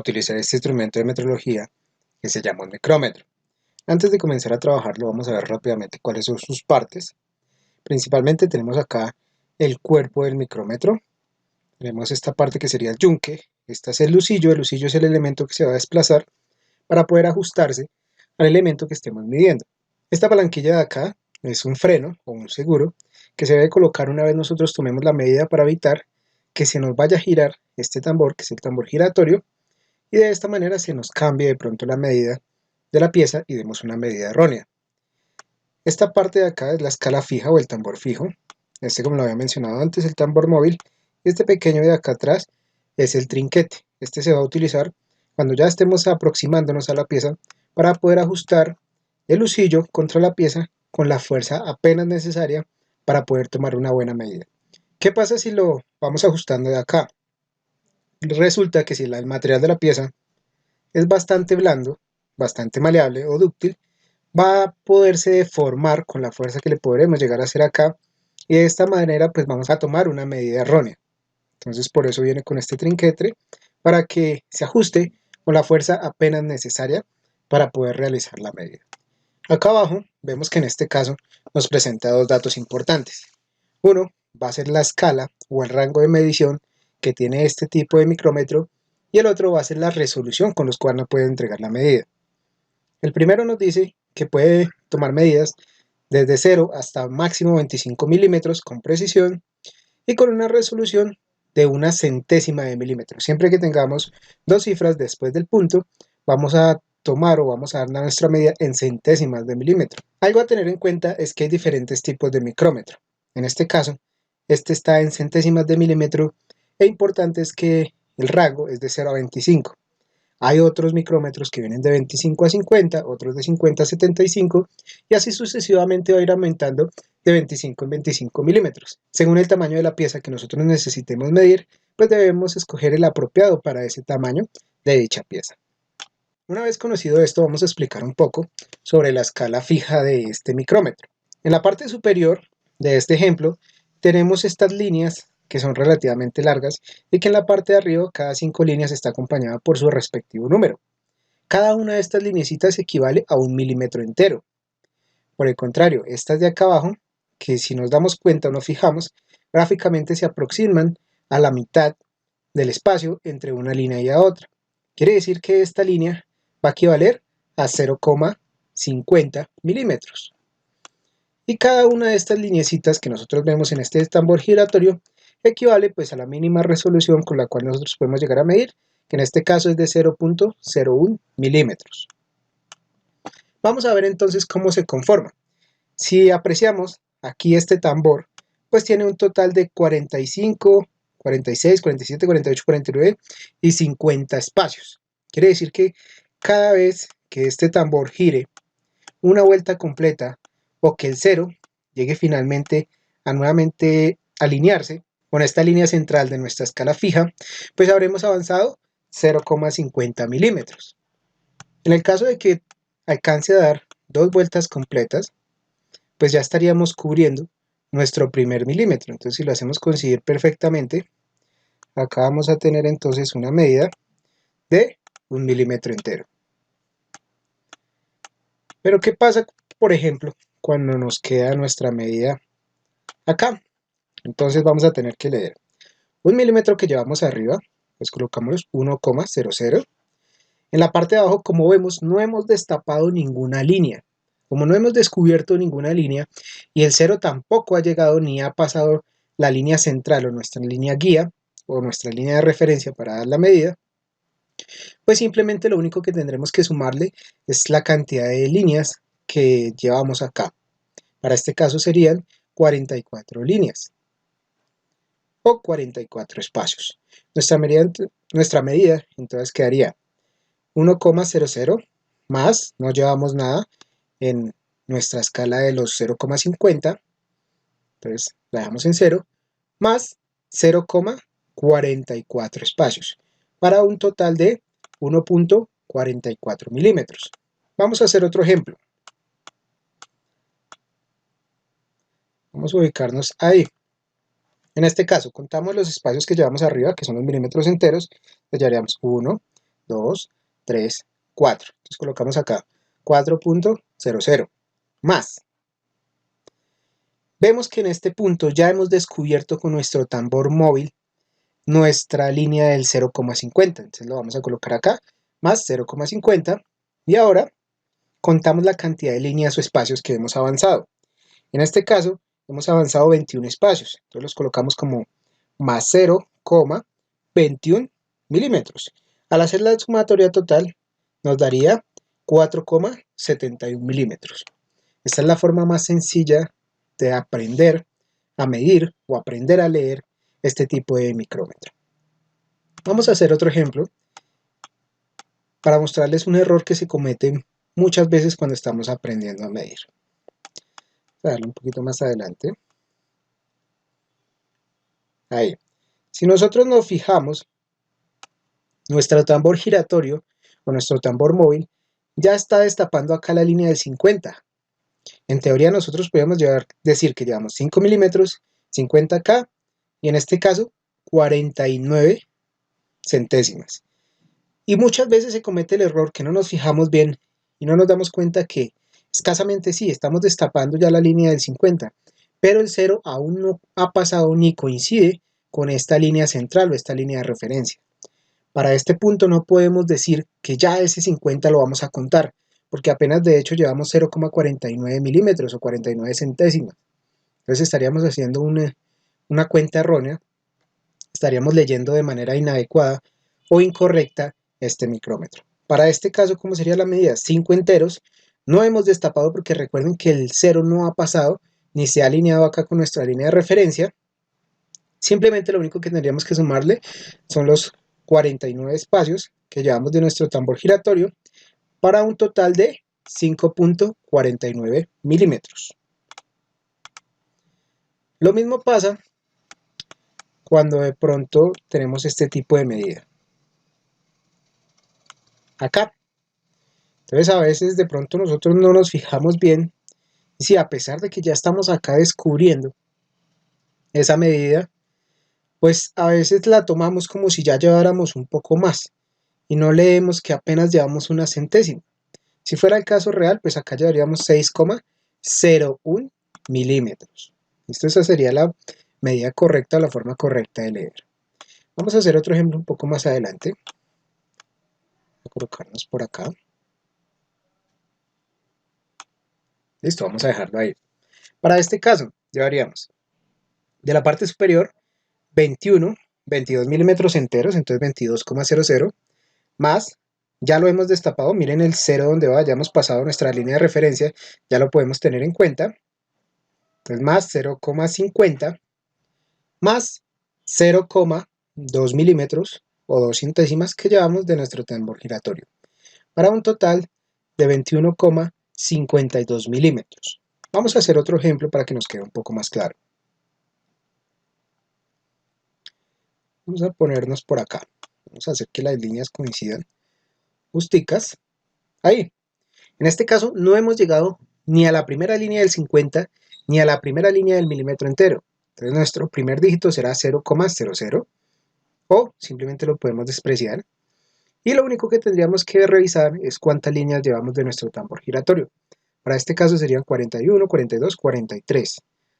utilizar este instrumento de metrología que se llama un micrómetro. Antes de comenzar a trabajarlo, vamos a ver rápidamente cuáles son sus partes. Principalmente tenemos acá el cuerpo del micrómetro. Tenemos esta parte que sería el yunque. Este es el lucillo. El lucillo es el elemento que se va a desplazar para poder ajustarse al elemento que estemos midiendo. Esta palanquilla de acá es un freno o un seguro que se debe colocar una vez nosotros tomemos la medida para evitar que se nos vaya a girar este tambor, que es el tambor giratorio, y de esta manera se nos cambie de pronto la medida de la pieza y demos una medida errónea. Esta parte de acá es la escala fija o el tambor fijo. Este, como lo había mencionado antes, el tambor móvil. Este pequeño de acá atrás es el trinquete. Este se va a utilizar cuando ya estemos aproximándonos a la pieza para poder ajustar el lucillo contra la pieza con la fuerza apenas necesaria para poder tomar una buena medida. ¿Qué pasa si lo vamos ajustando de acá? Resulta que si el material de la pieza es bastante blando, bastante maleable o dúctil, va a poderse deformar con la fuerza que le podremos llegar a hacer acá, y de esta manera pues vamos a tomar una medida errónea. Entonces por eso viene con este trinquete, para que se ajuste con la fuerza apenas necesaria para poder realizar la medida. Acá abajo vemos que en este caso nos presenta dos datos importantes. Uno va a ser la escala o el rango de medición que tiene este tipo de micrómetro, y el otro va a ser la resolución con los cuales nos puede entregar la medida. El primero nos dice que puede tomar medidas desde 0 hasta máximo 25 milímetros con precisión y con una resolución de una centésima de milímetro. Siempre que tengamos dos cifras después del punto, vamos a tomar o vamos a dar nuestra medida en centésimas de milímetro. Algo a tener en cuenta es que hay diferentes tipos de micrómetro. En este caso, este está en centésimas de milímetro, e importante es que el rango es de 0 a 25. Hay otros micrómetros que vienen de 25 a 50, otros de 50 a 75, y así sucesivamente va a ir aumentando de 25 en 25 milímetros. Según el tamaño de la pieza que nosotros necesitemos medir, pues debemos escoger el apropiado para ese tamaño de dicha pieza. Una vez conocido esto, vamos a explicar un poco sobre la escala fija de este micrómetro. En la parte superior de este ejemplo tenemos estas líneas que son relativamente largas, y que en la parte de arriba cada 5 líneas está acompañada por su respectivo número. Cada una de estas lineecitas equivale a 1 milímetro entero. Por el contrario, estas de acá abajo, que si nos damos cuenta o nos fijamos, gráficamente se aproximan a la mitad del espacio entre una línea y la otra. Quiere decir que esta línea va a equivaler a 0,50 milímetros. Y cada una de estas lineecitas que nosotros vemos en este tambor giratorio equivale pues a la mínima resolución con la cual nosotros podemos llegar a medir, que en este caso es de 0,01 milímetros. Vamos a ver entonces cómo se conforma. Si apreciamos aquí este tambor, pues tiene un total de 45, 46, 47, 48, 49 y 50 espacios. Quiere decir que cada vez que este tambor gire una vuelta completa, o que el cero llegue finalmente a nuevamente alinearse con esta línea central de nuestra escala fija, pues habremos avanzado 0,50 milímetros. En el caso de que alcance a dar dos vueltas completas, pues ya estaríamos cubriendo nuestro primer milímetro. Entonces, si lo hacemos coincidir perfectamente, acá vamos a tener entonces una medida de 1 milímetro entero. Pero ¿qué pasa, por ejemplo, cuando nos queda nuestra medida acá? Entonces vamos a tener que leer 1 milímetro que llevamos arriba, pues colocamos 1,00. En la parte de abajo, como vemos, no hemos destapado ninguna línea. Como no hemos descubierto ninguna línea y el 0 tampoco ha llegado ni ha pasado la línea central o nuestra línea guía o nuestra línea de referencia para dar la medida, pues simplemente lo único que tendremos que sumarle es la cantidad de líneas que llevamos acá. Para este caso serían 44 líneas o 44 espacios. Nuestra medida entonces quedaría 1,00 más, no llevamos nada en nuestra escala de los 0,50, entonces la dejamos en 0, más 0,44 espacios, para un total de 1,44 milímetros. Vamos a hacer otro ejemplo. Vamos a ubicarnos ahí. En este caso, contamos los espacios que llevamos arriba, que son los milímetros enteros, pues ya haríamos 1, 2, 3, 4. Entonces colocamos acá 4.00 más. Vemos que en este punto ya hemos descubierto con nuestro tambor móvil nuestra línea del 0,50. Entonces lo vamos a colocar acá, más 0,50. Y ahora contamos la cantidad de líneas o espacios que hemos avanzado. En este caso, hemos avanzado 21 espacios. Entonces los colocamos como más 0,21 milímetros. Al hacer la sumatoria total, nos daría 4,71 milímetros. Esta es la forma más sencilla de aprender a medir o aprender a leer este tipo de micrómetro. Vamos a hacer otro ejemplo para mostrarles un error que se comete muchas veces cuando estamos aprendiendo a medir. Voy a darle un poquito más adelante. Ahí. Si nosotros nos fijamos, nuestro tambor giratorio o nuestro tambor móvil ya está destapando acá la línea del 50. En teoría nosotros podemos decir que llevamos 5 milímetros, 50 acá y en este caso 49 centésimas. Y muchas veces se comete el error que no nos fijamos bien y no nos damos cuenta que escasamente sí, estamos destapando ya la línea del 50, pero el 0 aún no ha pasado ni coincide con esta línea central o esta línea de referencia. Para este punto no podemos decir que ya ese 50 lo vamos a contar, porque apenas de hecho llevamos 0,49 milímetros o 49 centésimas. Entonces estaríamos haciendo una cuenta errónea, estaríamos leyendo de manera inadecuada o incorrecta este micrómetro. Para este caso, ¿cómo sería la medida? 5 enteros. No hemos destapado porque recuerden que el 0 no ha pasado ni se ha alineado acá con nuestra línea de referencia. Simplemente lo único que tendríamos que sumarle son los 49 espacios que llevamos de nuestro tambor giratorio para un total de 5.49 milímetros. Lo mismo pasa cuando de pronto tenemos este tipo de medida. Acá. Entonces a veces de pronto nosotros no nos fijamos bien y si a pesar de que ya estamos acá descubriendo esa medida, pues a veces la tomamos como si ya lleváramos un poco más y no leemos que apenas llevamos una centésima. Si fuera el caso real, pues acá llevaríamos 6,01 milímetros. Esa sería la medida correcta o la forma correcta de leer. Vamos a hacer otro ejemplo un poco más adelante. Voy a colocarnos por acá. Listo, vamos a dejarlo ahí. Para este caso, llevaríamos de la parte superior 22 milímetros enteros, entonces 22,00, más, ya lo hemos destapado, miren el 0 donde va, ya hemos pasado nuestra línea de referencia, ya lo podemos tener en cuenta, entonces más 0,50, más 0,2 milímetros o 2 centésimas que llevamos de nuestro tambor giratorio, para un total de 21,52 milímetros. Vamos a hacer otro ejemplo para que nos quede un poco más claro. Vamos a ponernos por acá. Vamos a hacer que las líneas coincidan justicas. Ahí. En este caso no hemos llegado ni a la primera línea del 50 ni a la primera línea del milímetro entero. Entonces nuestro primer dígito será 0,00 o simplemente lo podemos despreciar. Y lo único que tendríamos que revisar es cuántas líneas llevamos de nuestro tambor giratorio. Para este caso serían 41, 42, 43.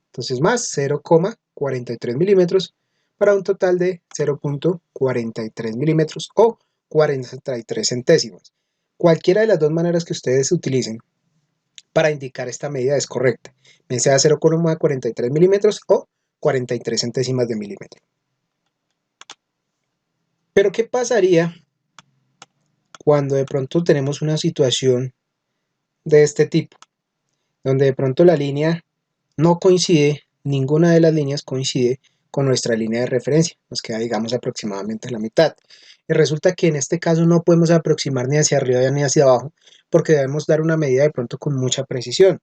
Entonces más 0,43 milímetros para un total de 0,43 milímetros o 43 centésimas. Cualquiera de las dos maneras que ustedes utilicen para indicar esta medida es correcta, bien sea 0,43 milímetros o 43 centésimas de milímetro. Pero ¿qué pasaría cuando de pronto tenemos una situación de este tipo, donde de pronto la línea no coincide, ninguna de las líneas coincide con nuestra línea de referencia, nos queda digamos aproximadamente la mitad, y resulta que en este caso no podemos aproximar ni hacia arriba ni hacia abajo, porque debemos dar una medida de pronto con mucha precisión.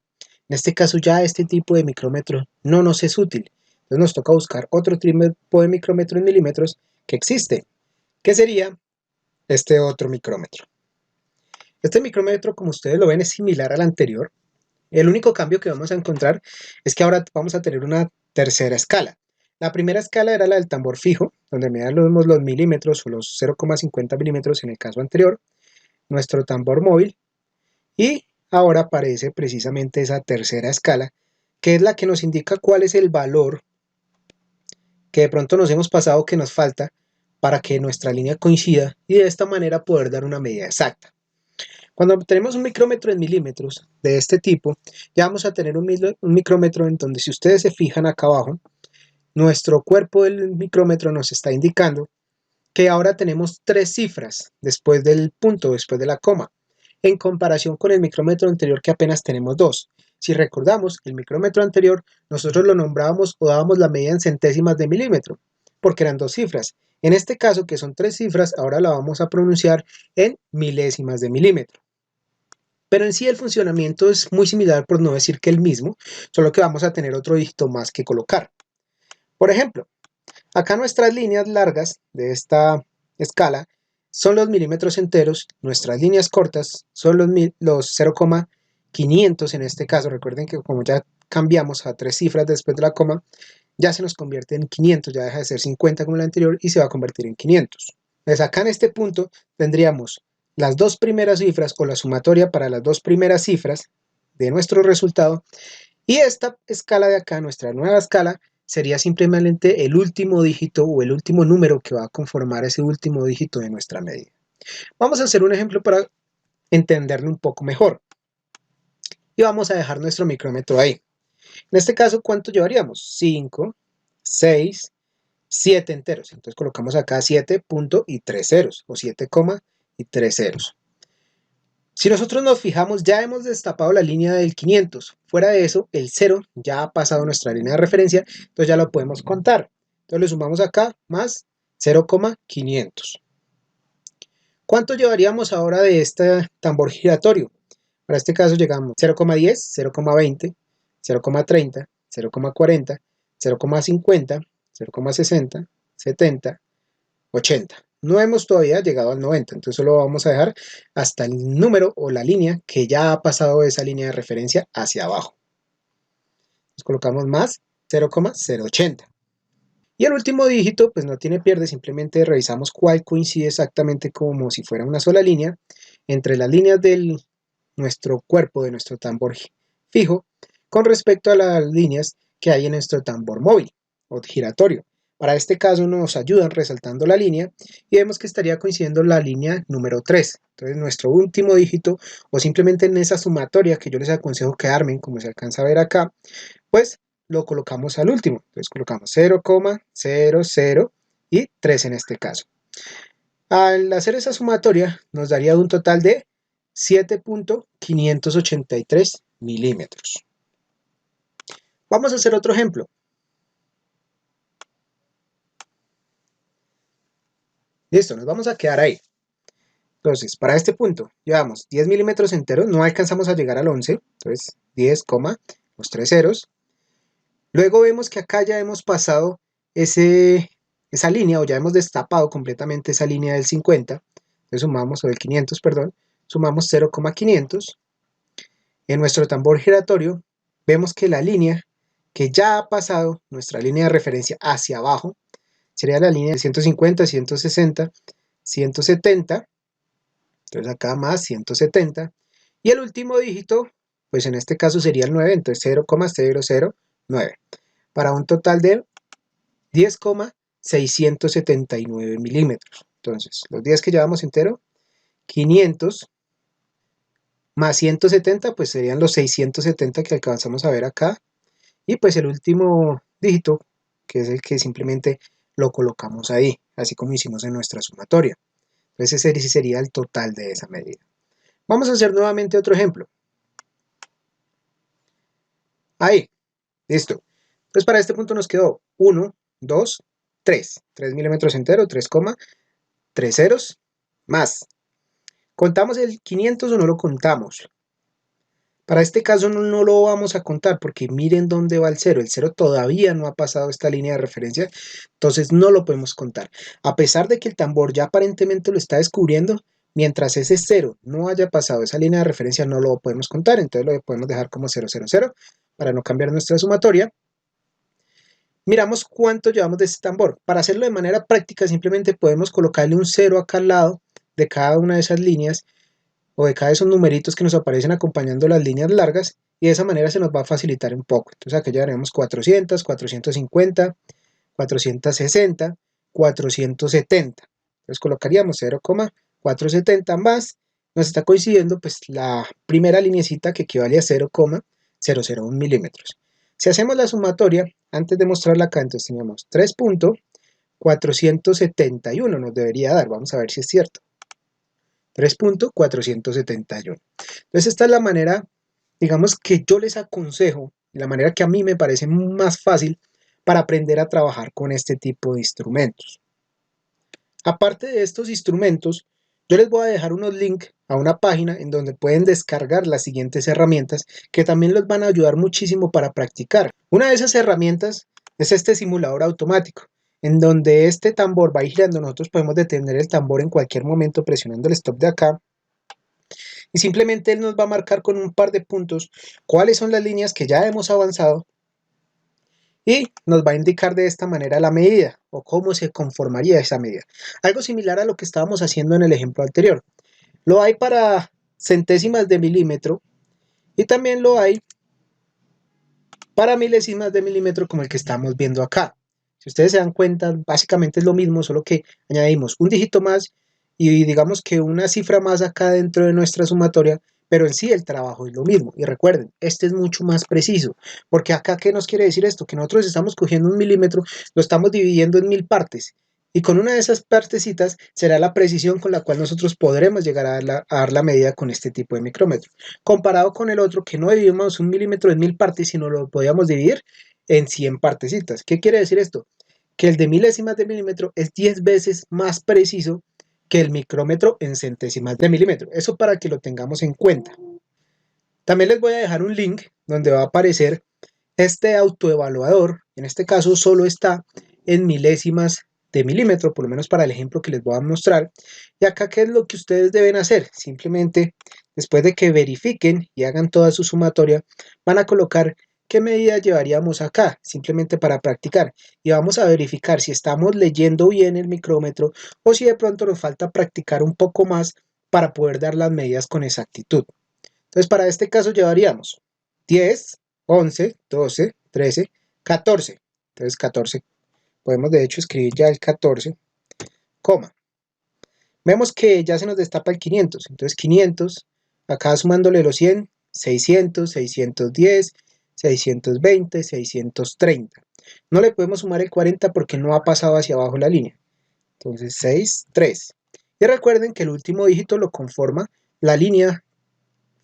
En este caso ya este tipo de micrómetro no nos es útil, entonces nos toca buscar otro tipo de micrómetro en milímetros que existe, que sería este otro micrómetro. Este micrómetro, como ustedes lo ven, es similar al anterior. El único cambio que vamos a encontrar es que ahora vamos a tener una tercera escala. La primera escala era la del tambor fijo, donde medíamos los milímetros o los 0,50 milímetros en el caso anterior, nuestro tambor móvil, y ahora aparece precisamente esa tercera escala, que es la que nos indica cuál es el valor que de pronto nos hemos pasado que nos falta para que nuestra línea coincida y de esta manera poder dar una medida exacta. Cuando tenemos un micrómetro en milímetros de este tipo, ya vamos a tener un micrómetro en donde, si ustedes se fijan acá abajo, nuestro cuerpo del micrómetro nos está indicando que ahora tenemos 3 cifras después del punto, después de la coma, en comparación con el micrómetro anterior que apenas tenemos 2. Si recordamos, el micrómetro anterior nosotros lo nombrábamos o dábamos la medida en centésimas de milímetro, porque eran 2 cifras. En este caso, que son 3 cifras, ahora la vamos a pronunciar en milésimas de milímetro. Pero en sí el funcionamiento es muy similar, por no decir que el mismo, solo que vamos a tener otro dígito más que colocar. Por ejemplo, acá nuestras líneas largas de esta escala son los milímetros enteros, nuestras líneas cortas son los 0,500 en este caso. Recuerden que como ya cambiamos a 3 cifras después de la coma, ya se nos convierte en 500, ya deja de ser 50 como la anterior y se va a convertir en 500. Entonces acá en este punto tendríamos las 2 primeras cifras o la sumatoria para las 2 primeras cifras de nuestro resultado, y esta escala de acá, nuestra nueva escala, sería simplemente el último dígito o el último número que va a conformar ese último dígito de nuestra medida. Vamos a hacer un ejemplo para entenderlo un poco mejor. Y vamos a dejar nuestro micrómetro ahí. En este caso, ¿cuánto llevaríamos? 5, 6, 7 enteros. Entonces colocamos acá 7 punto y 3 ceros, o 7, y 3 ceros. Si nosotros nos fijamos, ya hemos destapado la línea del 500. Fuera de eso, el 0 ya ha pasado nuestra línea de referencia, entonces ya lo podemos contar. Entonces le sumamos acá más 0,500. ¿Cuánto llevaríamos ahora de este tambor giratorio? Para este caso llegamos 0,10, 0,20, 0,30, 0,40, 0,50, 0,60, 70, 80. No hemos todavía llegado al 90, entonces solo vamos a dejar hasta el número o la línea que ya ha pasado esa línea de referencia hacia abajo. Entonces colocamos más 0,080. Y el último dígito pues no tiene pierde, simplemente revisamos cuál coincide exactamente como si fuera una sola línea entre las líneas de nuestro cuerpo, de nuestro tambor fijo, con respecto a las líneas que hay en nuestro tambor móvil o giratorio. Para este caso nos ayudan resaltando la línea y vemos que estaría coincidiendo la línea número 3. Entonces nuestro último dígito, o simplemente en esa sumatoria que yo les aconsejo que armen, como se alcanza a ver acá, pues lo colocamos al último. Entonces colocamos 0,00 y 3 en este caso. Al hacer esa sumatoria nos daría un total de 7,583 milímetros. Vamos a hacer otro ejemplo. Listo, nos vamos a quedar ahí. Entonces, para este punto, llevamos 10 milímetros enteros, no alcanzamos a llegar al 11, entonces 10, los 3 ceros. Luego vemos que acá ya hemos pasado esa línea, o ya hemos destapado completamente esa línea del 50, entonces sumamos, o del 500, perdón, sumamos 0,500. En nuestro tambor giratorio, vemos que la línea que ya ha pasado nuestra línea de referencia hacia abajo, sería la línea de 150, 160, 170, entonces acá más 170, y el último dígito, pues en este caso sería el 9, entonces 0,009, para un total de 10,679 milímetros. Entonces, los 10 que llevamos entero, 500 más 170, pues serían los 670 que alcanzamos a ver acá, y pues el último dígito, que es el que simplemente lo colocamos ahí, así como hicimos en nuestra sumatoria. Entonces ese sería el total de esa medida. Vamos a hacer nuevamente otro ejemplo. Ahí, listo. Entonces para este punto nos quedó 1, 2, 3. 3 milímetros entero, 3 ceros, más. ¿Contamos el 500 o no lo contamos? Para este caso no lo vamos a contar porque miren dónde va el 0. El 0 todavía no ha pasado esta línea de referencia, entonces no lo podemos contar. A pesar de que el tambor ya aparentemente lo está descubriendo, mientras ese 0 no haya pasado esa línea de referencia no lo podemos contar, entonces lo podemos dejar como 000 para no cambiar nuestra sumatoria. miramos cuánto llevamos de este tambor. Para hacerlo de manera práctica simplemente podemos colocarle un 0 acá al lado de cada una de esas líneas o de cada de esos numeritos que nos aparecen acompañando las líneas largas, y de esa manera se nos va a facilitar un poco. Entonces acá ya tenemos 400, 450, 460, 470. Entonces colocaríamos 0,470 más, nos está coincidiendo pues la primera linecita que equivale a 0,001 milímetros. Si hacemos la sumatoria, antes de mostrarla acá, entonces tenemos 3.471 nos debería dar, vamos a ver si es cierto. 3.471. Entonces esta es la manera, digamos, que yo les aconsejo, la manera que a mí me parece más fácil para aprender a trabajar con este tipo de instrumentos. Aparte de estos instrumentos, yo les voy a dejar unos links a una página en donde pueden descargar las siguientes herramientas que también les van a ayudar muchísimo para practicar. Una de esas herramientas es este simulador automático, en donde este tambor va a ir girando. Nosotros podemos detener el tambor en cualquier momento presionando el stop de acá, y simplemente él nos va a marcar con un par de puntos cuáles son las líneas que ya hemos avanzado, y nos va a indicar de esta manera la medida o cómo se conformaría esa medida. Algo similar a lo que estábamos haciendo en el ejemplo anterior. Lo hay para centésimas de milímetro y también lo hay para milésimas de milímetro, como el que estamos viendo acá. Si ustedes se dan cuenta, básicamente es lo mismo, solo que añadimos un dígito más y digamos que una cifra más acá dentro de nuestra sumatoria, pero en sí el trabajo es lo mismo. Y recuerden, este es mucho más preciso, porque acá, ¿qué nos quiere decir esto? Que nosotros estamos cogiendo un milímetro, lo estamos dividiendo en 1000 partes, y con una de esas partecitas será la precisión con la cual nosotros podremos llegar a dar la medida con este tipo de micrómetro, comparado con el otro que no dividimos un milímetro en 1000 partes, sino lo podíamos dividir en 100 partecitas. ¿Qué quiere decir esto? Que el de milésimas de milímetro es 10 veces más preciso que el micrómetro en centésimas de milímetro. Eso para que lo tengamos en cuenta. También les voy a dejar un link donde va a aparecer este autoevaluador. En este caso solo está en milésimas de milímetro, por lo menos para el ejemplo que les voy a mostrar. Y acá, ¿qué es lo que ustedes deben hacer? Simplemente, después de que verifiquen y hagan toda su sumatoria, van a colocar qué medida llevaríamos acá, simplemente para practicar. Y vamos a verificar si estamos leyendo bien el micrómetro o si de pronto nos falta practicar un poco más para poder dar las medidas con exactitud. Entonces, para este caso llevaríamos 10, 11, 12, 13, 14. Entonces, 14. Podemos de hecho escribir ya el 14, coma. Vemos que ya se nos destapa el 500. Entonces, 500, acá sumándole los 100, 600, 610, 620, 630. No le podemos sumar el 40 porque no ha pasado hacia abajo la línea. Entonces, 6, 3. Y recuerden que el último dígito lo conforma la línea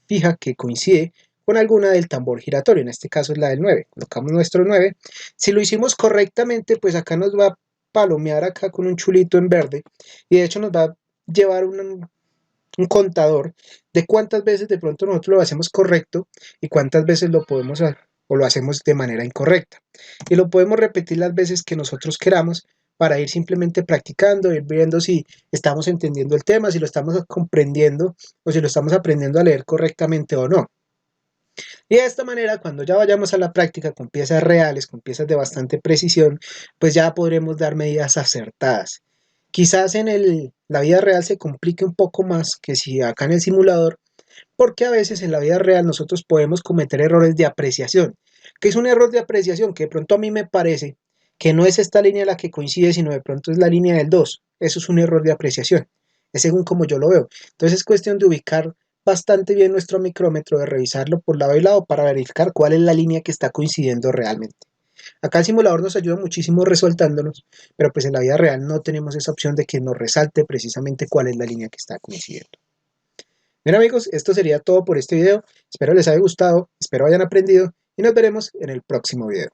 fija que coincide con alguna del tambor giratorio, en este caso es la del 9, colocamos nuestro 9, si lo hicimos correctamente, pues acá nos va a palomear acá con un chulito en verde, y de hecho nos va a llevar un contador de cuántas veces de pronto nosotros lo hacemos correcto y cuántas veces lo podemos o lo hacemos de manera incorrecta, y lo podemos repetir las veces que nosotros queramos para ir simplemente practicando, ir viendo si estamos entendiendo el tema, si lo estamos comprendiendo o si lo estamos aprendiendo a leer correctamente o no. Y de esta manera, cuando ya vayamos a la práctica con piezas reales, con piezas de bastante precisión, pues ya podremos dar medidas acertadas. Quizás en la vida real se complique un poco más que si acá en el simulador, porque a veces en la vida real nosotros podemos cometer errores de apreciación. ¿Qué es un error de apreciación? Que de pronto a mí me parece que no es esta línea la que coincide, sino de pronto es la línea del 2. Eso es un error de apreciación. Es según como yo lo veo. Entonces es cuestión de ubicar bastante bien nuestro micrómetro, de revisarlo por lado y lado para verificar cuál es la línea que está coincidiendo realmente. Acá el simulador nos ayuda muchísimo resaltándonos, pero pues en la vida real no tenemos esa opción de que nos resalte precisamente cuál es la línea que está coincidiendo. Bien amigos, esto sería todo por este video. Espero les haya gustado, espero hayan aprendido y nos veremos en el próximo video.